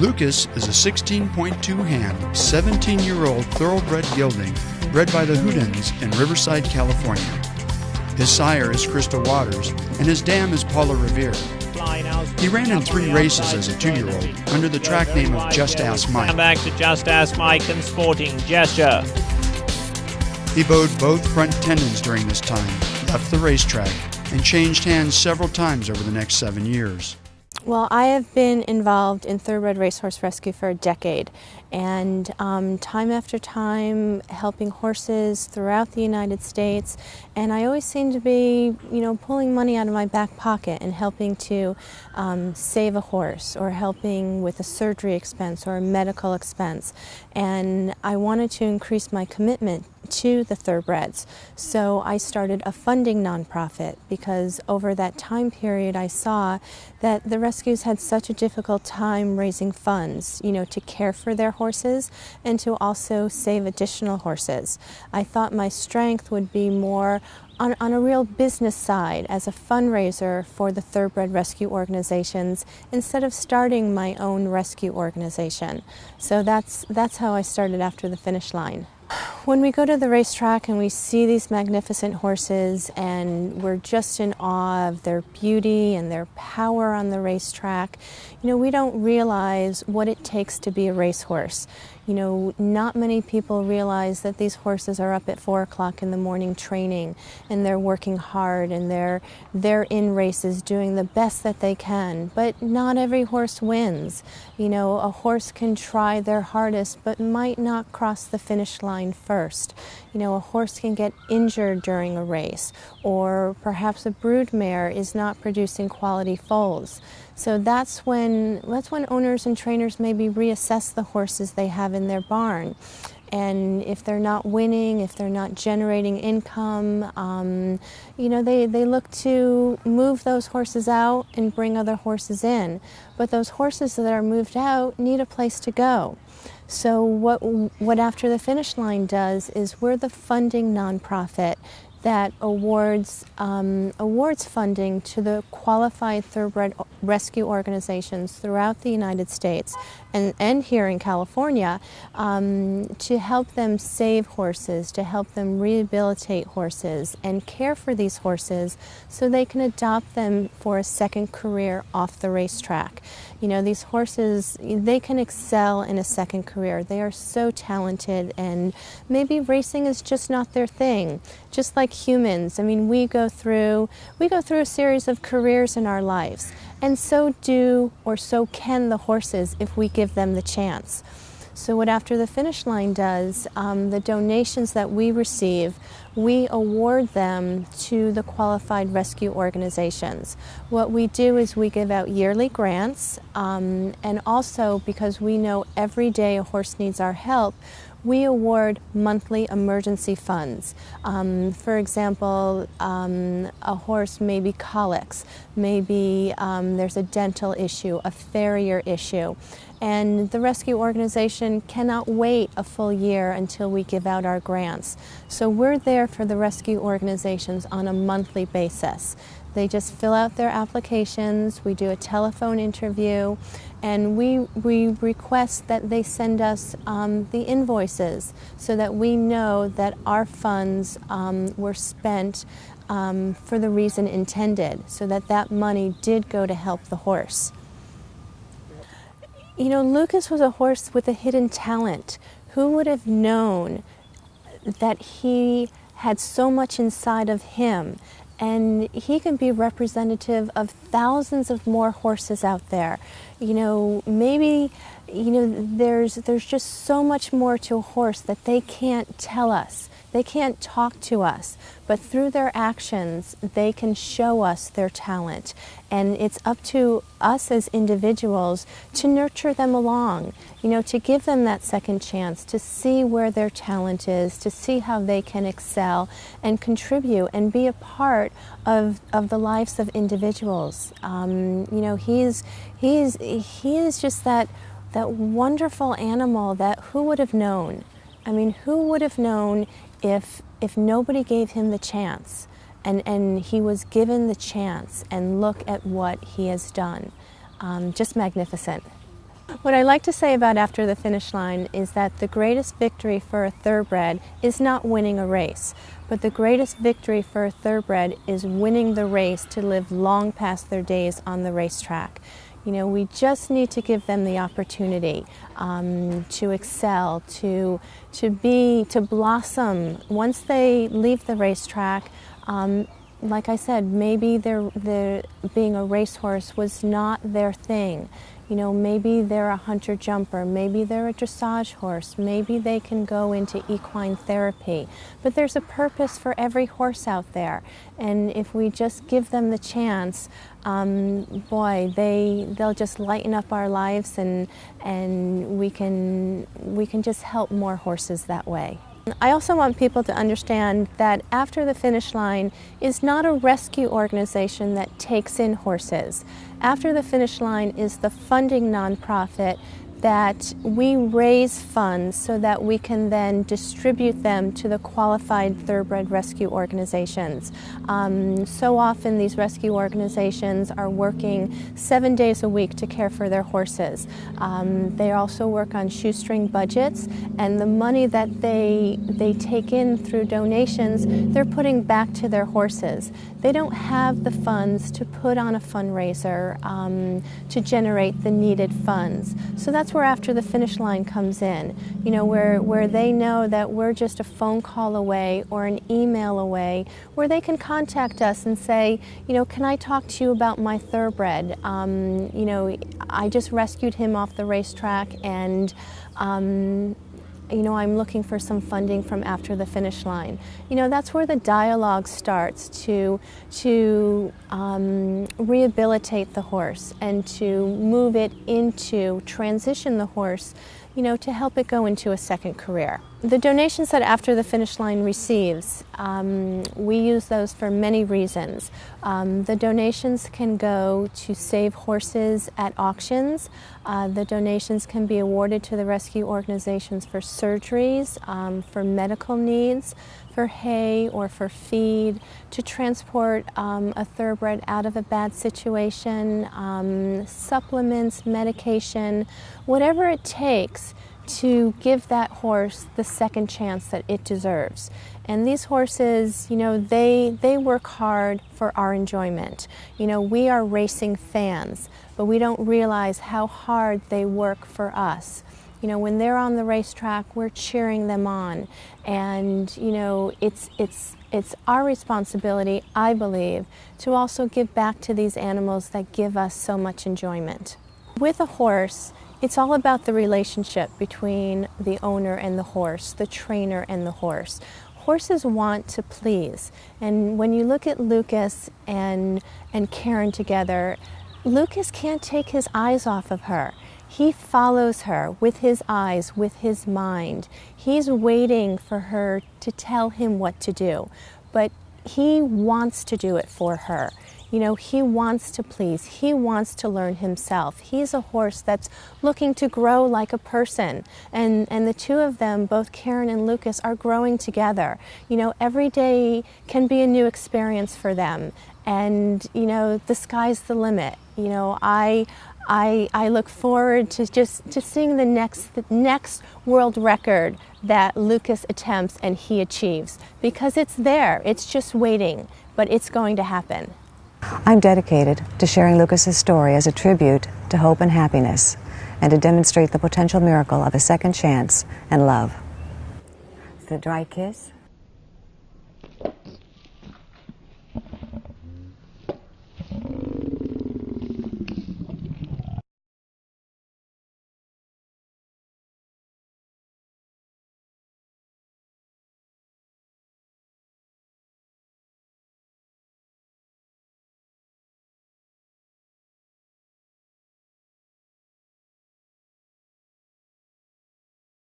Lukas is a 16.2-hand, 17-year-old thoroughbred gelding bred by the Houdins in Riverside, California. His sire is Crystal Waters, and his dam is Paula Revere. He ran in 3 races as a 2-year-old under the track name of Just Ask Mike. Come back to Just Ask Mike and Sporting Gesture. He bowed both front tendons during this time, left the racetrack, and changed hands several times over the next 7 years. Well, I have been involved in thoroughbred racehorse rescue for a decade, and time after time helping horses throughout the United States, and I always seem to be, pulling money out of my back pocket and helping to save a horse, or helping with a surgery expense or a medical expense, and I wanted to increase my commitment to the thoroughbreds. So I started a funding nonprofit because over that time period I saw that the rescues had such a difficult time raising funds, to care for their horses and to also save additional horses. I thought my strength would be more on a real business side as a fundraiser for the thoroughbred rescue organizations instead of starting my own rescue organization. So that's how I started after the finish line. When we go to the racetrack and we see these magnificent horses and we're just in awe of their beauty and their power on the racetrack, we don't realize what it takes to be a racehorse. Not many people realize that these horses are up at 4 o'clock in the morning training, and they're working hard, and they're in races doing the best that they can. But not every horse wins. A horse can try their hardest but might not cross the finish line first. A horse can get injured during a race, or perhaps a broodmare is not producing quality foals. So that's when owners and trainers maybe reassess the horses they have in their barn. And if they're not winning, if they're not generating income, they look to move those horses out and bring other horses in. But those horses that are moved out need a place to go. So what After the Finish Line does is we're the funding nonprofit that awards funding to the qualified thoroughbred rescue organizations throughout the United States and here in California to help them save horses, to help them rehabilitate horses and care for these horses so they can adopt them for a second career off the racetrack. These horses, they can excel in a second career. They are so talented, and maybe racing is just not their thing. Just like humans, we go through a series of careers in our lives, and so can the horses if we give them the chance. So what After the Finish Line does, the donations that we receive, we award them to the qualified rescue organizations. What we do is we give out yearly grants, and also because we know every day a horse needs our help, we award monthly emergency funds. For example, a horse may be colics, maybe there's a dental issue, a farrier issue, and the rescue organization cannot wait a full year until we give out our grants. So we're there for the rescue organizations on a monthly basis. They just fill out their applications, we do a telephone interview, and we request that they send us the invoices so that we know that our funds were spent for the reason intended, so that money did go to help the horse. Lukas was a horse with a hidden talent. Who would have known that he had so much inside of him? And he can be representative of thousands of more horses out there. Maybe, there's just so much more to a horse that they can't tell us. They can't talk to us, but through their actions, they can show us their talent. And it's up to us as individuals to nurture them along, to give them that second chance, to see where their talent is, to see how they can excel and contribute and be a part of the lives of individuals. He is just that wonderful animal that who would have known? Who would have known if nobody gave him the chance, and he was given the chance, and look at what he has done. Just magnificent. What I like to say about After the Finish Line is that the greatest victory for a thoroughbred is not winning a race, but the greatest victory for a thoroughbred is winning the race to live long past their days on the racetrack. You know, we just need to give them the opportunity to excel, to blossom. Once they leave the racetrack, like I said, maybe being a racehorse was not their thing. You know, maybe they're a hunter-jumper, maybe they're a dressage horse, maybe they can go into equine therapy. But there's a purpose for every horse out there. And if we just give them the chance, boy, they'll just lighten up our lives, and we can just help more horses that way. I also want people to understand that After the Finish Line is not a rescue organization that takes in horses. After the Finish Line is the funding nonprofit that we raise funds so that we can then distribute them to the qualified thoroughbred rescue organizations. So often these rescue organizations are working 7 days a week to care for their horses. They also work on shoestring budgets, and the money that they take in through donations, they're putting back to their horses. They don't have the funds to put on a fundraiser to generate the needed funds. So that's where After the Finish Line comes in, you know, where they know that we're just a phone call away or an email away, where they can contact us and say, you know, can I talk to you about my thoroughbred? You know, I just rescued him off the racetrack, and you know, I'm looking for some funding from After the Finish Line. You know, that's where the dialogue starts to rehabilitate the horse and to move it into, transition the horse, you know, to help it go into a second career. The donations that After the Finish Line receives, we use those for many reasons. The donations can go to save horses at auctions. The donations can be awarded to the rescue organizations for surgeries, for medical needs, for hay or for feed, to transport a thoroughbred out of a bad situation, supplements, medication, whatever it takes to give that horse the second chance that it deserves. And these horses, you know, they work hard for our enjoyment. You know, we are racing fans, but we don't realize how hard they work for us. You know, when they're on the racetrack, we're cheering them on. And, you know, it's our responsibility, I believe, to also give back to these animals that give us so much enjoyment. With a horse, it's all about the relationship between the owner and the horse, the trainer and the horse. Horses want to please. And when you look at Lukas and Karen together, Lukas can't take his eyes off of her. He follows her with his eyes, with his mind. He's waiting for her to tell him what to do, but he wants to do it for her. You know, he wants to please. He wants to learn himself. He's a horse that's looking to grow like a person. And the two of them, both Karen and Lukas, are growing together. You know, every day can be a new experience for them. And, you know, the sky's the limit. You know, I look forward to seeing the next world record that Lukas attempts and he achieves, because it's there. It's just waiting, but it's going to happen. I'm dedicated to sharing Lukas's story as a tribute to hope and happiness, and to demonstrate the potential miracle of a second chance and love. The dry kiss.